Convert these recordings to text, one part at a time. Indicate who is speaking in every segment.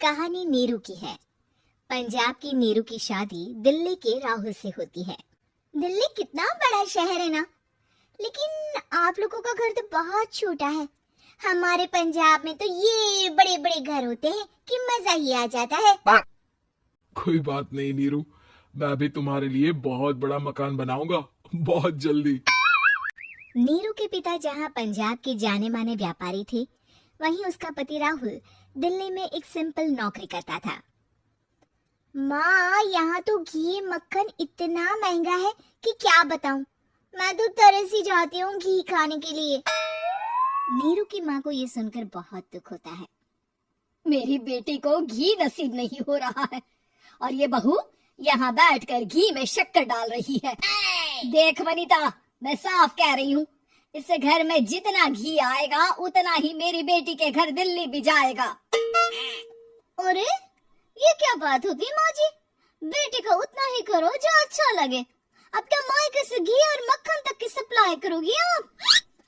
Speaker 1: कहानी नीरू की है। पंजाब की नीरू की शादी दिल्ली के राहुल से होती है। दिल्ली कितना बड़ा शहर है ना, लेकिन आप लोगों का घर तो बहुत छोटा है। हमारे पंजाब में तो ये बड़े बड़े घर होते हैं कि मजा ही आ जाता है।
Speaker 2: कोई बात नहीं नीरू, मैं भी तुम्हारे लिए बहुत बड़ा मकान बनाऊंगा बहुत जल्दी।
Speaker 1: नीरू के पिता जहाँ पंजाब के जाने माने व्यापारी थे, वहीं उसका पति राहुल दिल्ली में एक सिंपल नौकरी करता था। माँ, यहाँ तो घी मक्खन इतना महंगा है कि क्या बताऊं। मैं तो तरस ही जाती हूँ घी खाने के लिए। नीरू की माँ को ये सुनकर बहुत दुख होता है।
Speaker 3: मेरी बेटी को घी नसीब नहीं हो रहा है और ये बहू यहाँ बैठकर घी में शक्कर डाल रही है। देख वनीता, मैं साफ कह रही हूँ, इससे घर में जितना घी आएगा उतना ही मेरी बेटी के घर दिल्ली भी जाएगा।
Speaker 1: अरे ये क्या बात होती है माँ जी? बेटी का उतना ही करो जो अच्छा लगे। अब क्या मायके से घी और मक्खन तक की सप्लाई करोगी आप?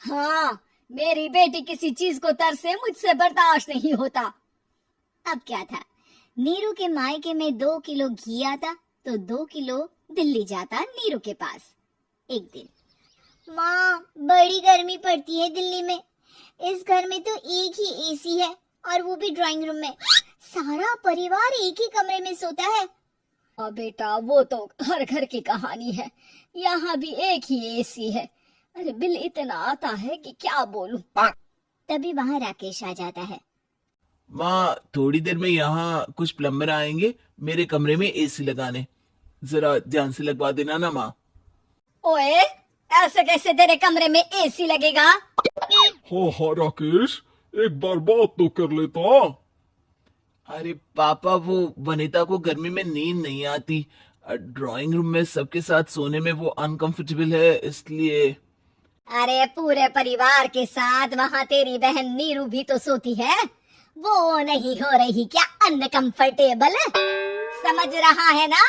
Speaker 3: हाँ, मेरी बेटी किसी चीज को तरसे मुझसे बर्दाश्त नहीं होता।
Speaker 1: अब क्या था, नीरू के मायके में 2 किलो घी आता तो 2 किलो दिल्ली जाता नीरू के पास। एक दिन, माँ बड़ी गर्मी पड़ती है दिल्ली में। इस घर में तो एक ही एसी है और वो भी ड्राइंग रूम में। सारा परिवार एक ही कमरे में सोता है।
Speaker 3: बेटा, वो तो हर घर की कहानी है। यहाँ भी एक ही एसी है। अरे बिल इतना आता है कि क्या बोलूं।
Speaker 1: तभी वहाँ राकेश आ जाता है।
Speaker 4: माँ, थोड़ी देर में यहाँ कुछ प्लम्बर आएंगे मेरे कमरे में एसी लगाने, जरा ध्यान से लगवा देना ना माँ।
Speaker 3: ओए, ऐसे कैसे तेरे कमरे में एसी लगेगा?
Speaker 2: हाँ राकेश, एक बार बात तो कर लेता।
Speaker 4: अरे पापा, वो वनिता को गर्मी में नींद नहीं आती। ड्राइंग रूम में सबके साथ सोने में वो अनकंफर्टेबल है, इसलिए।
Speaker 3: अरे पूरे परिवार के साथ वहाँ तेरी बहन नीरू भी तो सोती है। वो नहीं हो रही क्या अनकंफर्टेबल? समझ रहा है ना?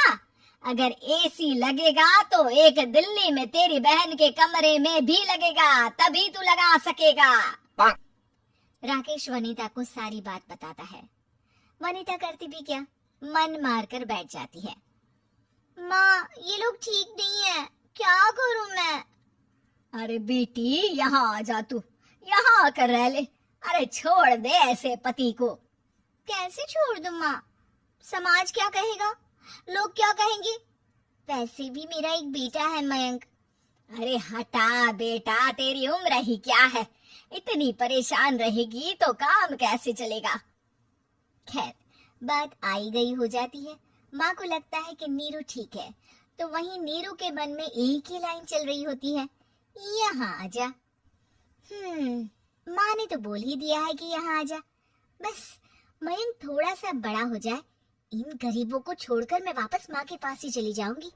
Speaker 3: अगर एसी लगेगा तो एक दिल्ली में तेरी बहन के कमरे में भी लगेगा, तभी तू लगा सकेगा।
Speaker 1: राकेश वनीता को सारी बात बताता है। वनीता करती भी क्या, मन मारकर बैठ जाती है। माँ, ये लोग ठीक नहीं है, क्या करूं मैं?
Speaker 3: अरे बेटी, यहाँ आ जा, तू यहाँ आकर रह ले। अरे छोड़ दे ऐसे पति को।
Speaker 1: कैसे छोड़ दूं माँ? समाज क्या कहेगा, लोग क्या कहेंगे? वैसे भी मेरा एक बेटा है मयंक।
Speaker 3: अरे हटा बेटा, तेरी उम्र ही क्या है, इतनी परेशान रहेगी तो काम कैसे चलेगा।
Speaker 1: खैर, बात आई गई हो जाती है। माँ को लगता है कि नीरू ठीक है, तो वहीं नीरू के मन में एक ही लाइन चल रही होती है, यहाँ आजा। माँ ने तो बोल ही दिया है कि यहाँ आजा। बस मयंक थोड़ा सा बड़ा हो जाए, इन गरीबों को छोड़कर मैं वापस माँ के पास ही चली जाऊंगी।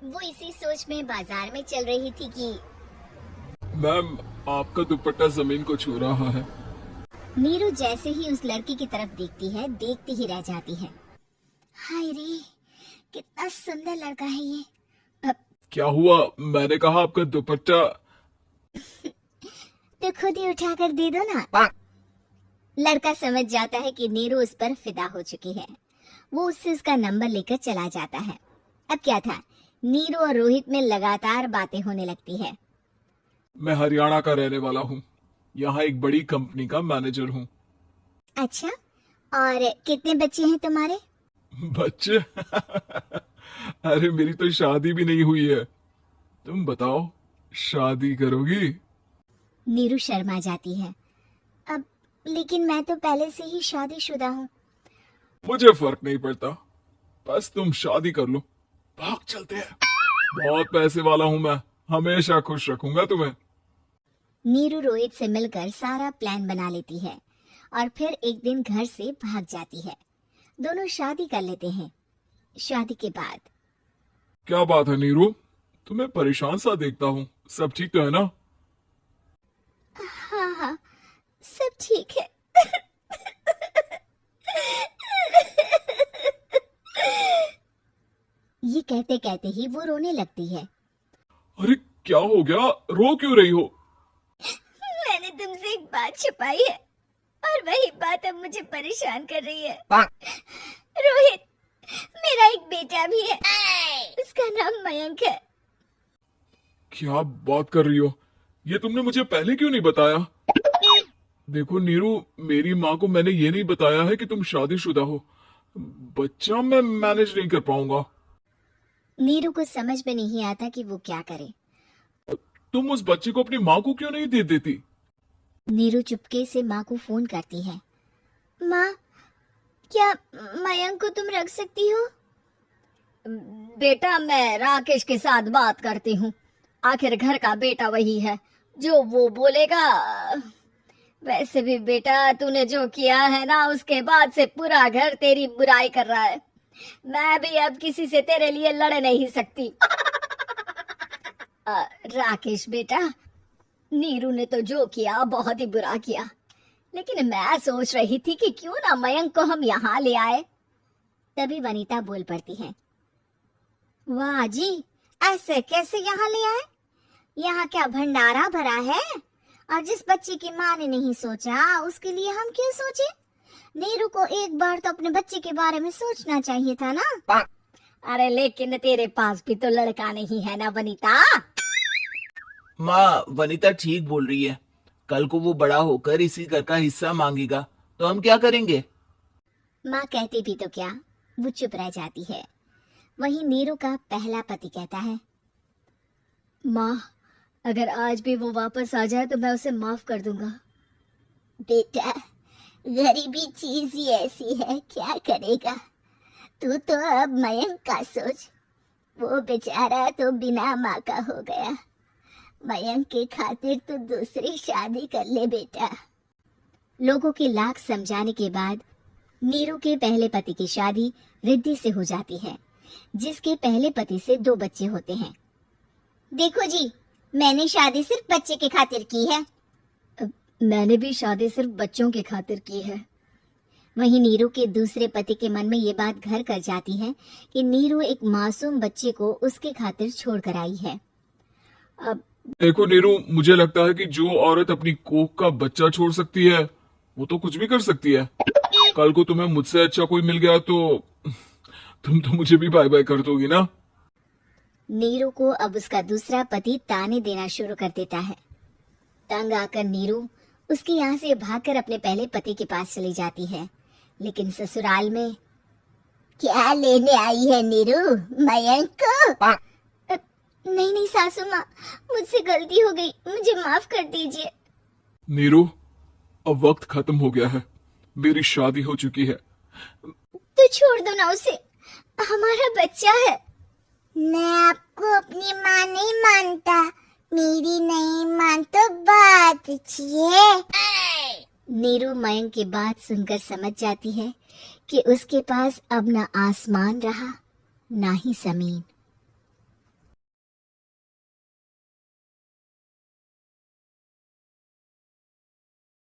Speaker 1: वो इसी सोच में बाजार में चल रही थी कि
Speaker 2: मैम, आपका दुपट्टा जमीन को छू रहा है।
Speaker 1: नीरू जैसे ही उस लड़की की तरफ देखती है, देखती ही रह जाती है। हाय रे, कितना सुंदर लड़का है ये।
Speaker 2: क्या हुआ? मैंने कहा आपका दुपट्टा।
Speaker 1: तो खुद ही उठाकर दे दो ना। लड़का समझ जाता है कि नीरू उस पर फिदा हो चुकी है। वो उससे उसका नंबर लेकर चला जाता है। अब क्या था, नीरू और रोहित में लगातार बातें होने लगती है।
Speaker 2: मैं हरियाणा का रहने वाला हूँ, यहाँ एक बड़ी कंपनी का मैनेजर हूँ।
Speaker 1: अच्छा, और कितने बच्चे हैं तुम्हारे?
Speaker 2: बच्चे? अरे मेरी तो शादी भी नहीं हुई है। तुम बताओ, शादी करोगी?
Speaker 1: नीरू शर्मा जाती है। अब लेकिन मैं तो पहले से ही शादीशुदा हूँ।
Speaker 2: मुझे फर्क नहीं पड़ता, बस तुम शादी कर लो, भाग चलते हैं। बहुत पैसे वाला हूँ मैं, हमेशा खुश रखूंगा तुम्हें।
Speaker 1: नीरू रोहित से मिलकर सारा प्लान बना लेती है और फिर एक दिन घर से भाग जाती है। दोनों शादी कर लेते हैं। शादी के बाद,
Speaker 2: क्या बात है नीरू, तुम्हें परेशान सा देखता हूँ, सब ठीक तो है ना?
Speaker 1: हाँ, सब ठीक है। ये कहते कहते ही वो रोने लगती है।
Speaker 2: अरे क्या हो गया, रो क्यों रही हो?
Speaker 1: मैंने तुमसे एक बात छुपाई है। और वही बात अब मुझे परेशान कर रही है। रोहित, मेरा एक बेटा भी है, उसका नाम मयंक है।
Speaker 2: क्या बात कर रही हो? ये तुमने मुझे पहले क्यों नहीं बताया? देखो नीरू, मेरी माँ को मैंने ये नहीं बताया है कि तुम शादीशुदा हो। बच्चा मैं मैनेज नहीं कर पाऊंगा।
Speaker 1: नीरू को समझ में नहीं आता कि वो क्या करे।
Speaker 2: तुम उस बच्चे को अपनी माँ को क्यों नहीं दे देती?
Speaker 1: नीरू चुपके से माँ को फोन करती है। माँ, क्या मयंक को तुम रख सकती हो?
Speaker 3: बेटा, मैं राकेश के साथ बात करती हूँ। आखिर घर का बेटा वही है, जो वो बोलेगा। वैसे भी बेटा, तूने जो किया है ना, उसके बाद से पूरा घर तेरी बुराई कर रहा है। मैं भी अब किसी से तेरे लिए लड़ नहीं सकती। राकेश बेटा, नीरू ने तो जो किया बहुत ही बुरा किया, लेकिन मैं सोच रही थी कि क्यों ना मयंक को हम यहाँ ले आए।
Speaker 1: तभी वनीता बोल पड़ती है। वाह जी, ऐसे कैसे यहाँ ले आए? यहाँ क्या भंडारा भरा है? और जिस बच्चे की माँ ने नहीं सोचा, उसके लिए हम क्यों सोचे? नीरू को एक बार तो अपने बच्चे के बारे में सोचना चाहिए था ना।
Speaker 3: अरे लेकिन तेरे पास भी तो लड़का नहीं है ना वनीता।
Speaker 4: माँ, वनीता ठीक बोल रही है। कल को वो बड़ा होकर इसी घर का हिस्सा मांगेगा तो हम क्या करेंगे?
Speaker 1: माँ कहती भी तो क्या, वो चुप रह जाती है। वहीं नीरू का पहला पति कहता है।
Speaker 3: माँ, अगर आज भी वो वापस आ जाए तो मैं उसे माफ कर दूंगा।
Speaker 1: बेटा, गरीबी चीज ही ऐसी है, क्या करेगा? तू तो अब मयंक का सोच। वो बेचारा तो बिना माँ का हो गया। मयंक के खातिर तो दूसरी शादी कर ले बेटा। लोगों के लाख समझाने के बाद नीरू के पहले पति की शादी रिद्धि से हो जाती है, जिसके पहले पति से 2 बच्चे होते हैं। देखो जी, मैंने शादी सिर्फ बच्चे के खातिर की है।
Speaker 3: मैंने भी शादी सिर्फ बच्चों के खातिर की है।
Speaker 1: वहीं नीरू के दूसरे पति के मन में ये बात घर कर जाती है कि नीरू एक मासूम बच्चे को उसके खातिर छोड़ कर आई है।
Speaker 3: अब
Speaker 2: देखो नीरू, मुझे लगता है कि जो औरत अपनी कोख का बच्चा छोड़ सकती है, वो तो कुछ भी कर सकती है। कल को तुम्हें मुझसे अच्छा कोई मिल गया तो तुम तो मुझे भी बाय बाय कर दोगी ना।
Speaker 1: नीरू को अब उसका दूसरा पति ताने देना शुरू कर देता है। तंग आकर नीरू उसके यहाँ से भागकर अपने पहले पति के पास चली जाती है, लेकिन ससुराल में क्या लेने आई है नीरू, मयंक को? नहीं नहीं सासू माँ, मुझसे गलती हो गई, मुझे माफ कर दीजिए।
Speaker 2: नीरू, अब वक्त खत्म हो गया है, मेरी शादी हो चुकी है।
Speaker 1: तो छोड़ दो ना उसे, हमारा बच्चा है। मैं आपको अपनी माँ नहीं मानता, मेरी नहीं मान तो बात पूछिए। नीरू मयंक की बात सुनकर समझ जाती है कि उसके पास अब न आसमान रहा, ना ही जमीन।